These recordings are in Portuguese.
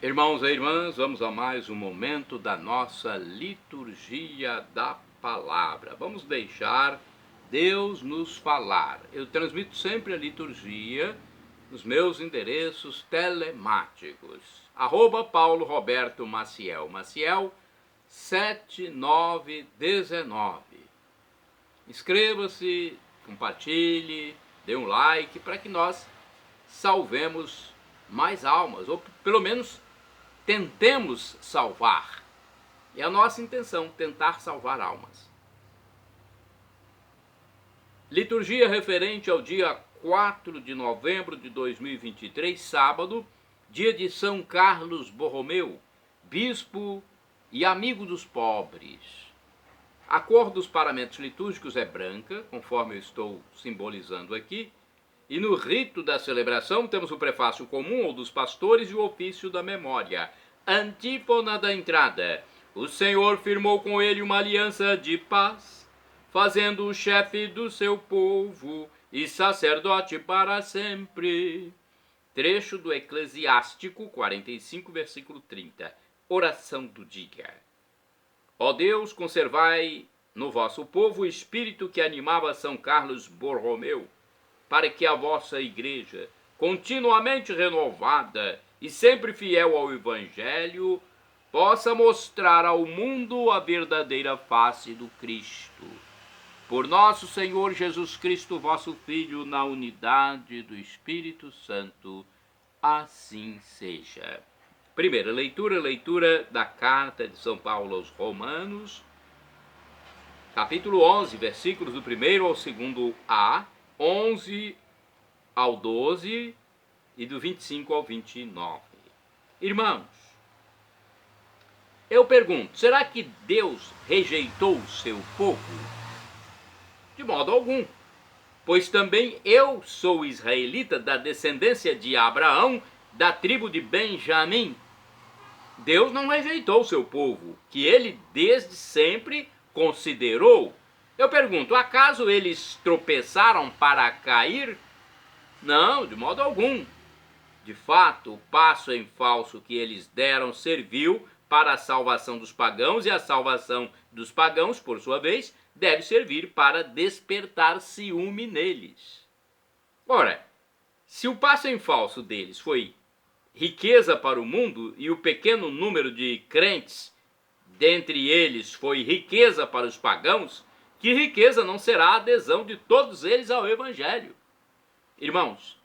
Irmãos e irmãs, vamos a mais um momento da nossa liturgia da palavra. Vamos deixar Deus nos falar. Eu transmito sempre a liturgia nos meus endereços telemáticos. @Paulo Roberto Maciel, Maciel 7919. Inscreva-se, compartilhe, dê um like para que nós salvemos mais almas, ou pelo menos tentemos salvar. É a nossa intenção, tentar salvar almas. Liturgia referente ao dia 4 de novembro de 2023, sábado, dia de São Carlos Borromeu, bispo e amigo dos pobres. A cor dos paramentos litúrgicos é branca, conforme eu estou simbolizando aqui, e no rito da celebração temos o prefácio comum ou dos pastores e o ofício da memória. Antífona da entrada. O Senhor firmou com ele uma aliança de paz, fazendo-o chefe do seu povo e sacerdote para sempre. Trecho do Eclesiástico 45, versículo 30. Oração do dia. Ó Deus, conservai no vosso povo o espírito que animava São Carlos Borromeu, para que a vossa igreja, continuamente renovada e sempre fiel ao Evangelho, possa mostrar ao mundo a verdadeira face do Cristo. Por nosso Senhor Jesus Cristo, vosso Filho, na unidade do Espírito Santo, assim seja. Primeira leitura da carta de São Paulo aos Romanos, capítulo 11, versículos do 1º ao 2a, 11 ao 12 e do 25 ao 29. Irmãos, eu pergunto, será que Deus rejeitou o seu povo? De modo algum, pois também eu sou israelita da descendência de Abraão, da tribo de Benjamim. Deus não rejeitou o seu povo, que ele desde sempre considerou. Eu pergunto, acaso eles tropeçaram para cair? Não, de modo algum. De fato, o passo em falso que eles deram serviu para a salvação dos pagãos, e a salvação dos pagãos, por sua vez, deve servir para despertar ciúme neles. Ora, se o passo em falso deles foi riqueza para o mundo e o pequeno número de crentes dentre eles foi riqueza para os pagãos, que riqueza não será a adesão de todos eles ao Evangelho? Irmãos,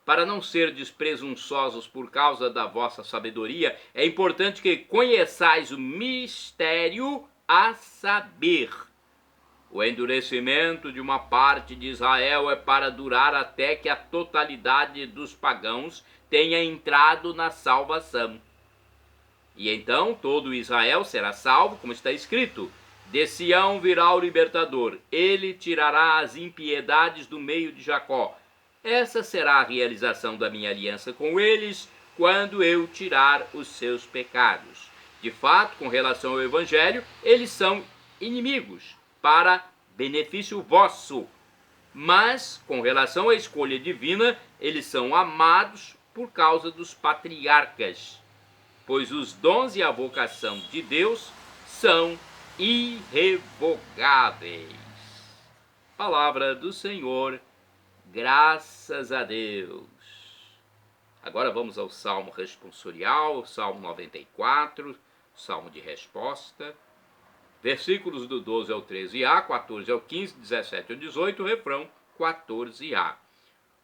para não serdes presunçosos por causa da vossa sabedoria, é importante que conheçais o mistério, a saber, o endurecimento de uma parte de Israel é para durar até que a totalidade dos pagãos tenha entrado na salvação. E então todo Israel será salvo, como está escrito: de Sião virá o libertador, ele tirará as impiedades do meio de Jacó. Essa será a realização da minha aliança com eles, quando eu tirar os seus pecados. De fato, com relação ao Evangelho, eles são inimigos, para benefício vosso. Mas, com relação à escolha divina, eles são amados por causa dos patriarcas, pois os dons e a vocação de Deus são irrevogáveis. Palavra do Senhor, graças a Deus. Agora vamos ao Salmo responsorial, Salmo 94, Salmo de resposta, versículos do 12 ao 13a, 14 ao 15, 17 ao 18, refrão 14a.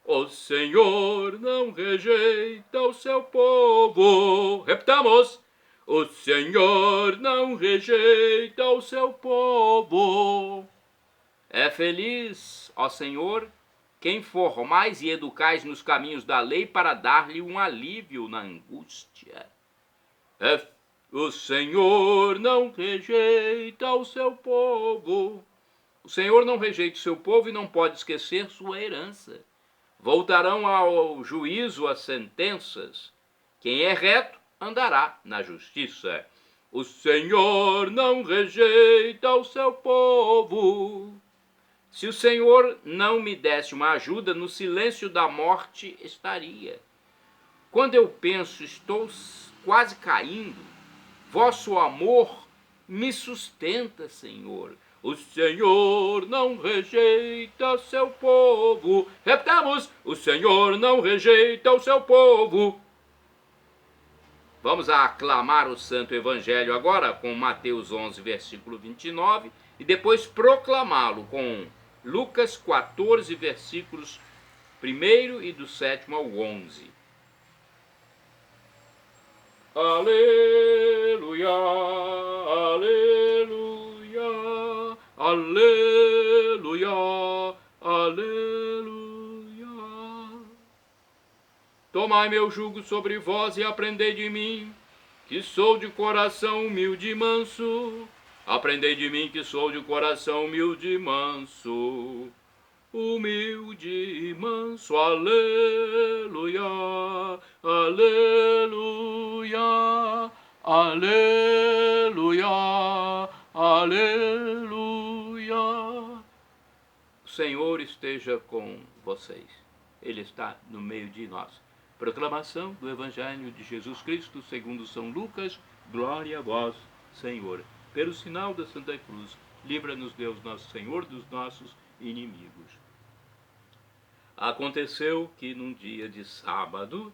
O Senhor não rejeita o seu povo. Repitamos. O Senhor não rejeita o seu povo. É feliz, ó Senhor, quem formais e educais nos caminhos da lei para dar-lhe um alívio na angústia. O Senhor não rejeita o seu povo. O Senhor não rejeita o seu povo e não pode esquecer sua herança. Voltarão ao juízo as sentenças. Quem é reto andará na justiça. O Senhor não rejeita o seu povo. Se o Senhor não me desse uma ajuda, no silêncio da morte estaria. Quando eu penso, estou quase caindo. Vosso amor me sustenta, Senhor. O Senhor não rejeita seu povo. Repetamos: o Senhor não rejeita o seu povo. Vamos aclamar o Santo Evangelho agora com Mateus 11, versículo 29, e depois proclamá-lo com Lucas 14, versículos 1 e do 7 ao 11. Aleluia, aleluia, aleluia, aleluia. Tomai meu jugo sobre vós e aprendei de mim, que sou de coração humilde e manso. Aprendei de mim, que sou de coração humilde e manso. Humilde e manso, aleluia, aleluia, aleluia, aleluia. O Senhor esteja com vocês. Ele está no meio de nós. Proclamação do Evangelho de Jesus Cristo segundo São Lucas. Glória a vós, Senhor. Pelo sinal da Santa Cruz, livra-nos Deus nosso Senhor dos nossos inimigos. Aconteceu que num dia de sábado,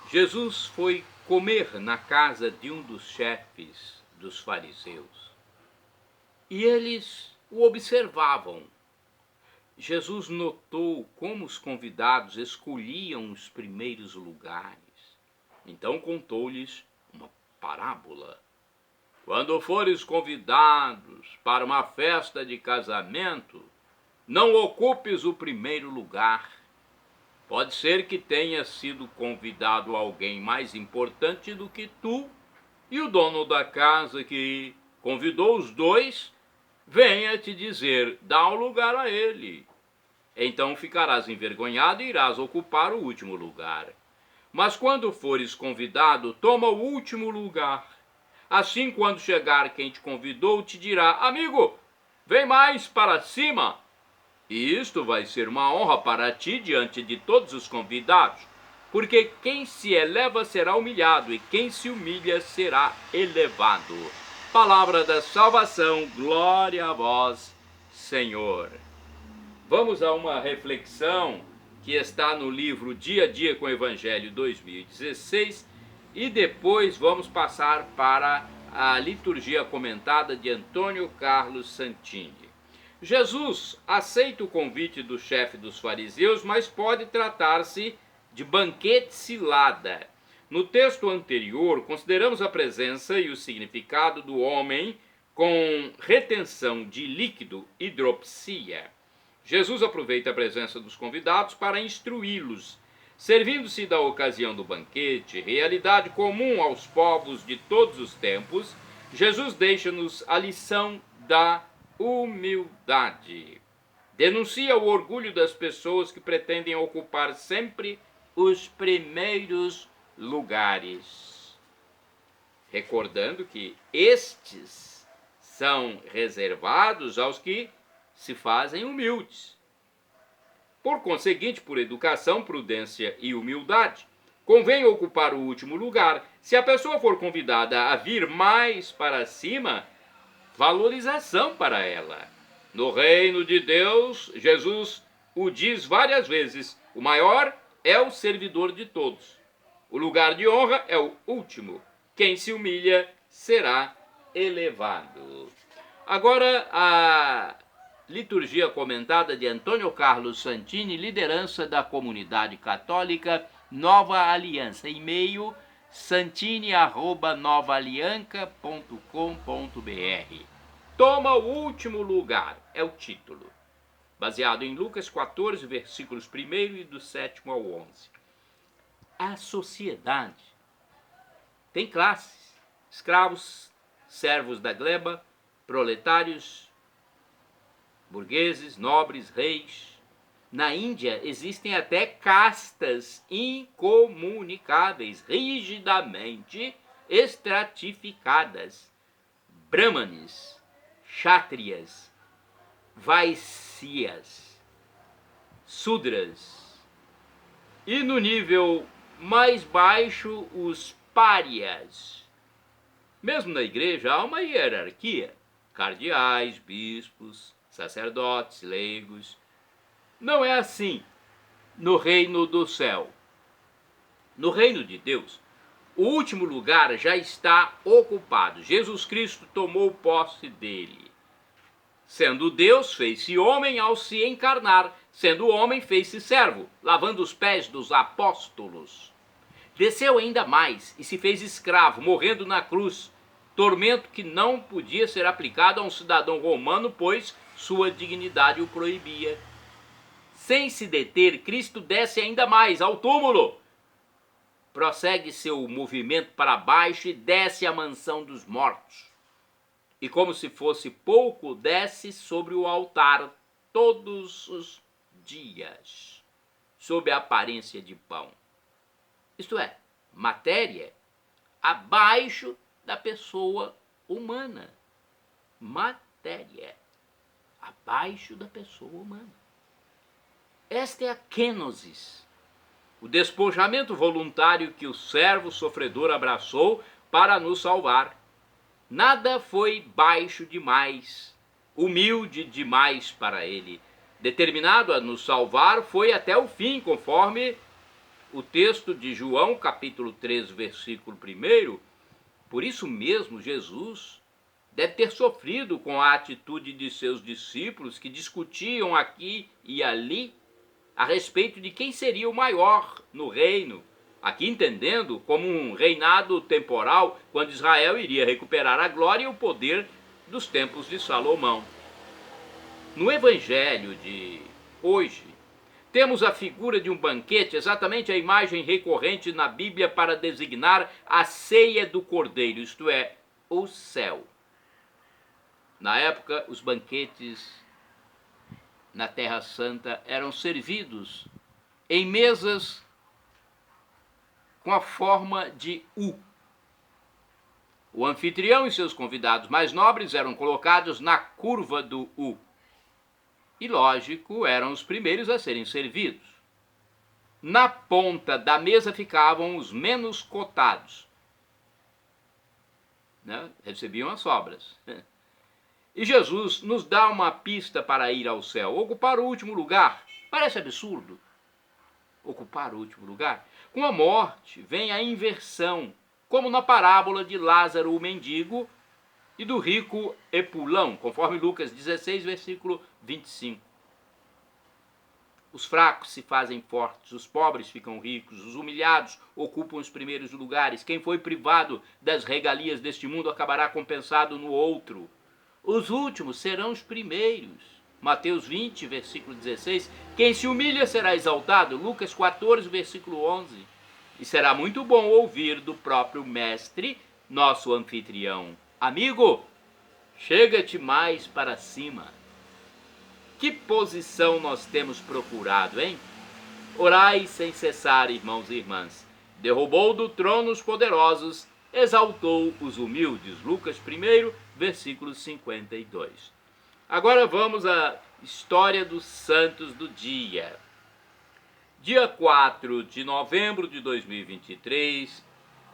Jesus foi comer na casa de um dos chefes dos fariseus. E eles o observavam. Jesus notou como os convidados escolhiam os primeiros lugares. Então contou-lhes uma parábola. Quando fores convidados para uma festa de casamento, não ocupes o primeiro lugar. Pode ser que tenha sido convidado alguém mais importante do que tu, e o dono da casa que convidou os dois venha te dizer: dá um lugar a ele. Então ficarás envergonhado e irás ocupar o último lugar. Mas quando fores convidado, toma o último lugar. Assim, quando chegar quem te convidou, te dirá: amigo, vem mais para cima. E isto vai ser uma honra para ti diante de todos os convidados, porque quem se eleva será humilhado, e quem se humilha será elevado. Palavra da salvação, glória a vós, Senhor. Vamos a uma reflexão que está no livro Dia a Dia com o Evangelho 2016, e depois vamos passar para a liturgia comentada de Antônio Carlos Santini. Jesus aceita o convite do chefe dos fariseus, mas pode tratar-se de banquete cilada. No texto anterior, consideramos a presença e o significado do homem com retenção de líquido, hidropsia. Jesus aproveita a presença dos convidados para instruí-los, servindo-se da ocasião do banquete, realidade comum aos povos de todos os tempos. Jesus deixa-nos a lição da humildade. Denuncia o orgulho das pessoas que pretendem ocupar sempre os primeiros lugares, recordando que estes são reservados aos que se fazem humildes. Por conseguinte, por educação, prudência e humildade, convém ocupar o último lugar. Se a pessoa for convidada a vir mais para cima, valorização para ela. No reino de Deus, Jesus o diz várias vezes: o maior é o servidor de todos. O lugar de honra é o último. Quem se humilha será elevado. Agora, a liturgia comentada de Antônio Carlos Santini, liderança da comunidade católica Nova Aliança, e-mail santini@novaalianca.com.br. Toma o último lugar, é o título, baseado em Lucas 14, versículos 1 e do 7 ao 11. A sociedade tem classes: escravos, servos da gleba, proletários, burgueses, nobres, reis. Na Índia existem até castas incomunicáveis, rigidamente estratificadas: brahmanes, kshatriyas, vaisyas, sudras. E no nível mais baixo, os párias. Mesmo na igreja há uma hierarquia: cardeais, bispos, sacerdotes, leigos. Não é assim no reino do céu. No reino de Deus, o último lugar já está ocupado. Jesus Cristo tomou posse dele. Sendo Deus, fez-se homem ao se encarnar. Sendo homem, fez-se servo, lavando os pés dos apóstolos. Desceu ainda mais e se fez escravo, morrendo na cruz, tormento que não podia ser aplicado a um cidadão romano, pois sua dignidade o proibia. Sem se deter, Cristo desce ainda mais ao túmulo. Prossegue seu movimento para baixo e desce à mansão dos mortos. E como se fosse pouco, desce sobre o altar todos os dias, sob a aparência de pão. Isto é, matéria abaixo da pessoa humana. Matéria abaixo da pessoa humana. Esta é a kenosis, o despojamento voluntário que o servo sofredor abraçou para nos salvar. Nada foi baixo demais, humilde demais para ele. Determinado a nos salvar, foi até o fim, conforme o texto de João, capítulo 3, versículo 1. Por isso mesmo, Jesus deve ter sofrido com a atitude de seus discípulos, que discutiam aqui e ali a respeito de quem seria o maior no reino, aqui entendendo como um reinado temporal, quando Israel iria recuperar a glória e o poder dos templos de Salomão. No evangelho de hoje, temos a figura de um banquete, exatamente a imagem recorrente na Bíblia para designar a ceia do Cordeiro, isto é, o céu. Na época, os banquetes na Terra Santa eram servidos em mesas com a forma de U. O anfitrião e seus convidados mais nobres eram colocados na curva do U. E, lógico, eram os primeiros a serem servidos. Na ponta da mesa ficavam os menos cotados, né? Recebiam as sobras. E Jesus nos dá uma pista para ir ao céu: ocupar o último lugar. Parece absurdo ocupar o último lugar. Com a morte vem a inversão, como na parábola de Lázaro o mendigo e do rico Epulão, conforme Lucas 16, versículo 25. Os fracos se fazem fortes, os pobres ficam ricos, os humilhados ocupam os primeiros lugares. Quem foi privado das regalias deste mundo acabará compensado no outro. Os últimos serão os primeiros. Mateus 20, versículo 16. Quem se humilha será exaltado. Lucas 14, versículo 11. E será muito bom ouvir do próprio mestre, nosso anfitrião: amigo, chega-te mais para cima. Que posição nós temos procurado, hein? Orai sem cessar, irmãos e irmãs. Derrubou do trono os poderosos, exaltou os humildes. Lucas 1, versículo 52. Agora vamos à história dos santos do dia. Dia 4 de novembro de 2023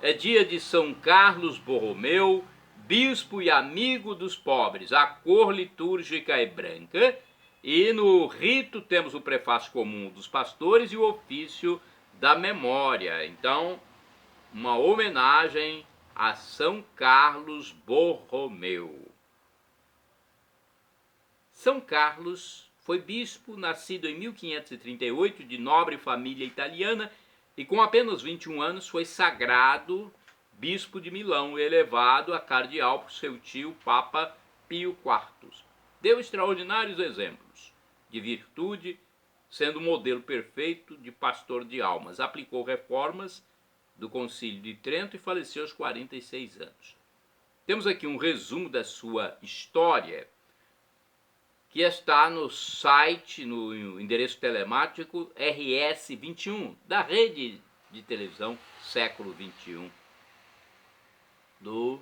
é dia de São Carlos Borromeu, bispo e amigo dos pobres. A cor litúrgica é branca e no rito temos o prefácio comum dos pastores e o ofício da memória. Então, uma homenagem a São Carlos Borromeu. São Carlos foi bispo, nascido em 1538, de nobre família italiana, e com apenas 21 anos foi sagrado bispo de Milão, elevado a cardeal por seu tio, Papa Pio IV. Deu extraordinários exemplos de virtude, sendo um modelo perfeito de pastor de almas. Aplicou reformas do Concílio de Trento e faleceu aos 46 anos. Temos aqui um resumo da sua história, que está no site, no endereço telemático RS21, da rede de televisão Século XXI, do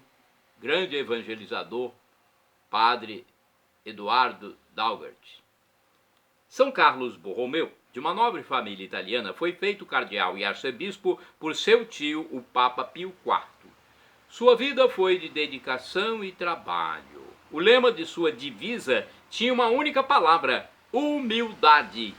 grande evangelizador, padre Eduardo Daugert. São Carlos Borromeu, de uma nobre família italiana, foi feito cardeal e arcebispo por seu tio, o Papa Pio IV. Sua vida foi de dedicação e trabalho. O lema de sua divisa tinha uma única palavra: humildade.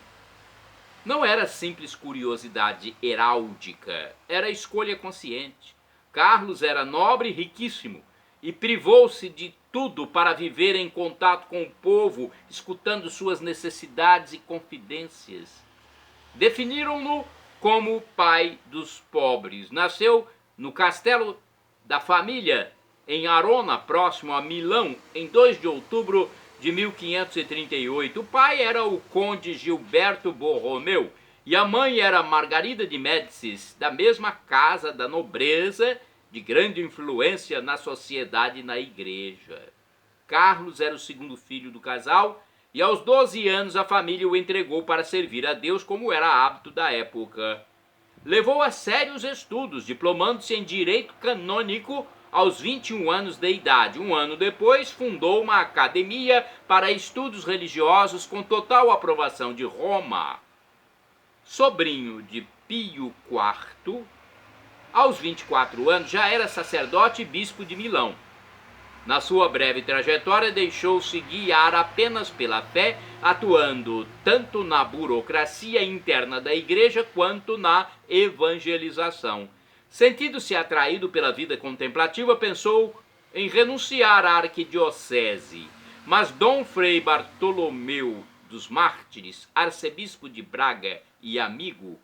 Não era simples curiosidade heráldica, era escolha consciente. Carlos era nobre e riquíssimo e privou-se de tudo para viver em contato com o povo, escutando suas necessidades e confidências. Definiram-no como pai dos pobres. Nasceu no castelo da família em Arona, próximo a Milão, em 2 de outubro de 1538. O pai era o conde Gilberto Borromeu e a mãe era Margarida de Médicis, da mesma casa da nobreza, de grande influência na sociedade e na igreja. Carlos era o segundo filho do casal e aos 12 anos a família o entregou para servir a Deus, como era hábito da época. Levou a sério os estudos, diplomando-se em direito canônico aos 21 anos de idade. Um ano depois, fundou uma academia para estudos religiosos com total aprovação de Roma. Sobrinho de Pio IV, aos 24 anos já era sacerdote e bispo de Milão. Na sua breve trajetória, deixou-se guiar apenas pela fé, atuando tanto na burocracia interna da igreja quanto na evangelização. Sentindo-se atraído pela vida contemplativa, pensou em renunciar à arquidiocese, mas Dom Frei Bartolomeu dos Mártires, arcebispo de Braga e amigo,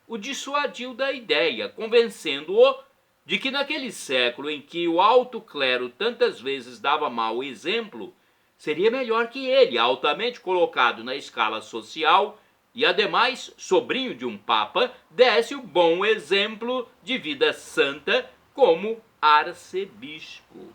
o dissuadiu da ideia, convencendo-o de que naquele século em que o alto clero tantas vezes dava mau exemplo, seria melhor que ele, altamente colocado na escala social e ademais sobrinho de um papa, desse o bom exemplo de vida santa como arcebispo.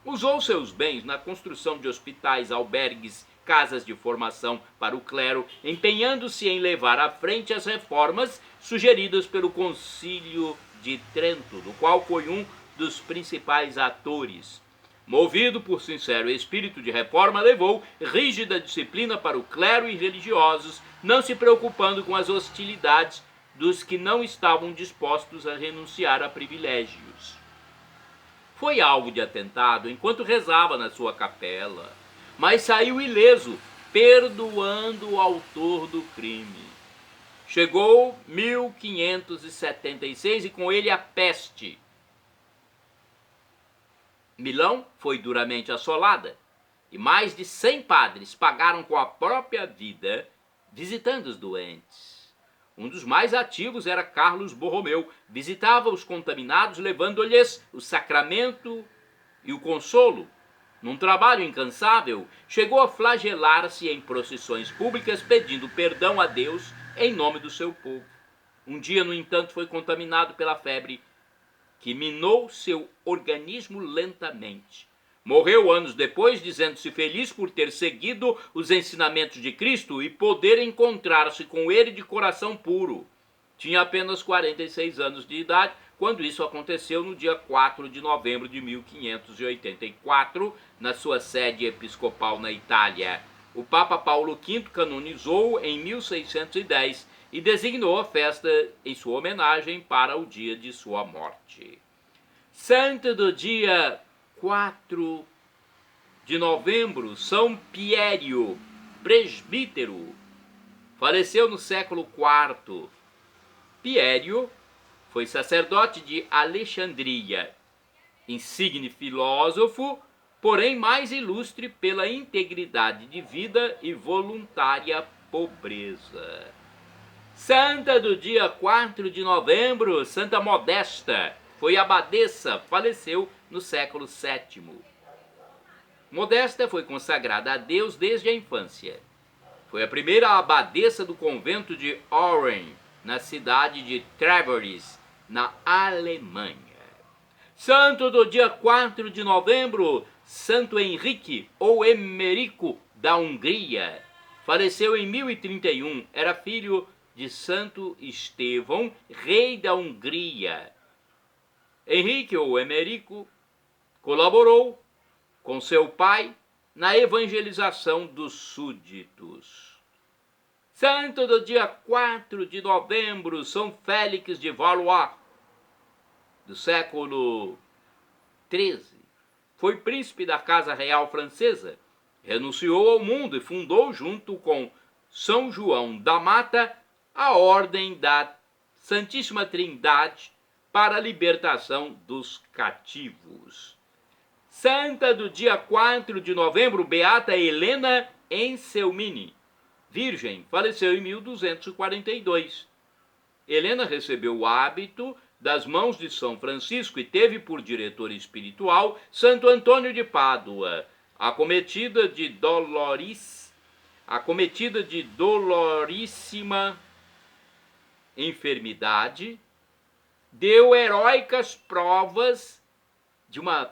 Usou seus bens na construção de hospitais, albergues, casas de formação para o clero, empenhando-se em levar à frente as reformas sugeridas pelo Concílio de Trento, do qual foi um dos principais atores. Movido por sincero espírito de reforma, levou rígida disciplina para o clero e religiosos, não se preocupando com as hostilidades dos que não estavam dispostos a renunciar a privilégios. Foi alvo de atentado enquanto rezava na sua capela, mas saiu ileso, perdoando o autor do crime. Chegou 1576 e com ele a peste. Milão foi duramente assolada e mais de 100 padres pagaram com a própria vida visitando os doentes. Um dos mais ativos era Carlos Borromeu. Visitava os contaminados, levando-lhes o sacramento e o consolo. Num trabalho incansável, chegou a flagelar-se em procissões públicas, pedindo perdão a Deus em nome do seu povo. Um dia, no entanto, foi contaminado pela febre, que minou seu organismo lentamente. Morreu anos depois, dizendo-se feliz por ter seguido os ensinamentos de Cristo e poder encontrar-se com ele de coração puro. Tinha apenas 46 anos de idade, quando isso aconteceu no dia 4 de novembro de 1584, na sua sede episcopal na Itália. O Papa Paulo V canonizou-o em 1610 e designou a festa em sua homenagem para o dia de sua morte. Santo do dia 4 de novembro, São Piério, presbítero, faleceu no século IV. Piério foi sacerdote de Alexandria, insigne filósofo, porém mais ilustre pela integridade de vida e voluntária pobreza. Santa do dia 4 de novembro, Santa Modesta, foi abadesa, faleceu no século VII. Modesta foi consagrada a Deus desde a infância. Foi a primeira abadesa do convento de Oren, na cidade de Trevores, na Alemanha. Santo do dia 4 de novembro, Santo Henrique ou Emerico da Hungria. Faleceu em 1031, era filho de Santo Estevão, rei da Hungria. Henrique ou Emerico colaborou com seu pai na evangelização dos súditos. Santo do dia 4 de novembro, São Félix de Valois, do século XIII. Foi príncipe da Casa Real Francesa, renunciou ao mundo e fundou, junto com São João da Mata, a Ordem da Santíssima Trindade para a libertação dos cativos. Santa do dia 4 de novembro, Beata Helena Encelmini, virgem, faleceu em 1242. Helena recebeu o hábito das mãos de São Francisco e teve por diretor espiritual Santo Antônio de Pádua. Acometida de doloríssima enfermidade, deu heróicas provas de uma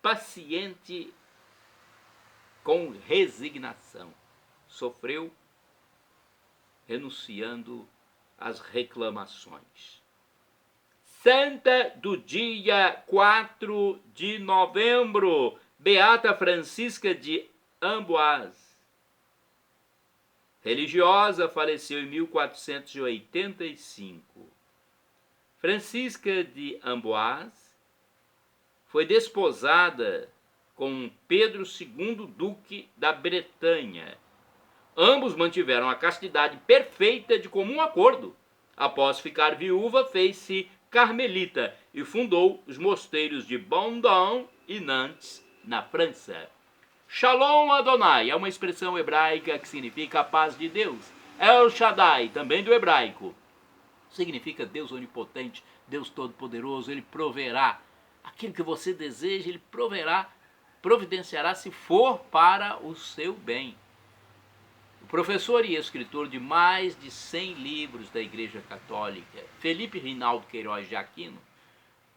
paciente com resignação. Sofreu renunciando às reclamações. Santa do dia 4 de novembro, Beata Francisca de Amboise. Religiosa, faleceu em 1485. Francisca de Amboise foi desposada com Pedro II, duque da Bretanha. Ambos mantiveram a castidade perfeita de comum acordo. Após ficar viúva, fez-se carmelita e fundou os mosteiros de Bondon e Nantes, na França. Shalom Adonai é uma expressão hebraica que significa a paz de Deus. El Shaddai, também do hebraico, significa Deus onipotente, Deus todo-poderoso. Ele proverá aquilo que você deseja, ele proverá, providenciará se for para o seu bem. O professor e escritor de mais de 100 livros da Igreja Católica, Felipe Rinaldo Queiroz de Aquino,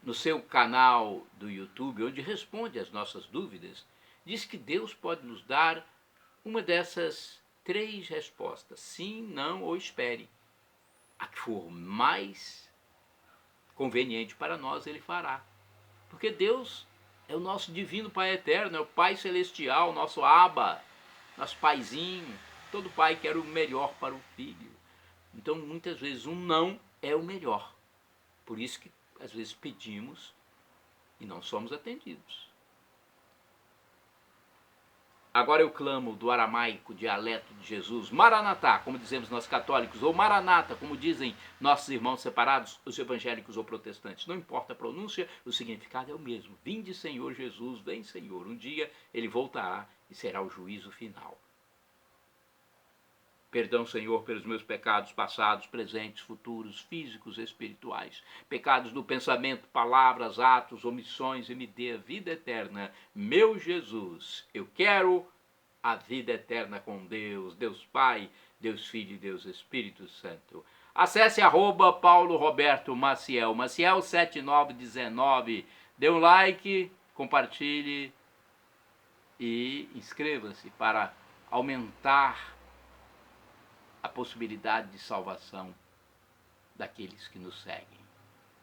no seu canal do YouTube, onde responde às nossas dúvidas, diz que Deus pode nos dar uma dessas 3 respostas: sim, não ou espere. A que for mais conveniente para nós, ele fará. Porque Deus é o nosso divino Pai eterno, é o Pai celestial, nosso Abba, nosso paizinho. Todo pai quer o melhor para o filho. Então, muitas vezes, um não é o melhor. Por isso que, às vezes, pedimos e não somos atendidos. Agora eu clamo do aramaico dialeto de Jesus, Maranatá, como dizemos nós católicos, ou Maranata, como dizem nossos irmãos separados, os evangélicos ou protestantes. Não importa a pronúncia, o significado é o mesmo. Vinde, Senhor Jesus, vem, Senhor. Um dia ele voltará e será o juízo final. Perdão, Senhor, pelos meus pecados passados, presentes, futuros, físicos e espirituais. Pecados do pensamento, palavras, atos, omissões, e me dê a vida eterna. Meu Jesus, eu quero a vida eterna com Deus, Deus Pai, Deus Filho e Deus Espírito Santo. Acesse @Paulo Roberto Maciel, Maciel7919. Dê um like, compartilhe e inscreva-se para aumentar a possibilidade de salvação daqueles que nos seguem.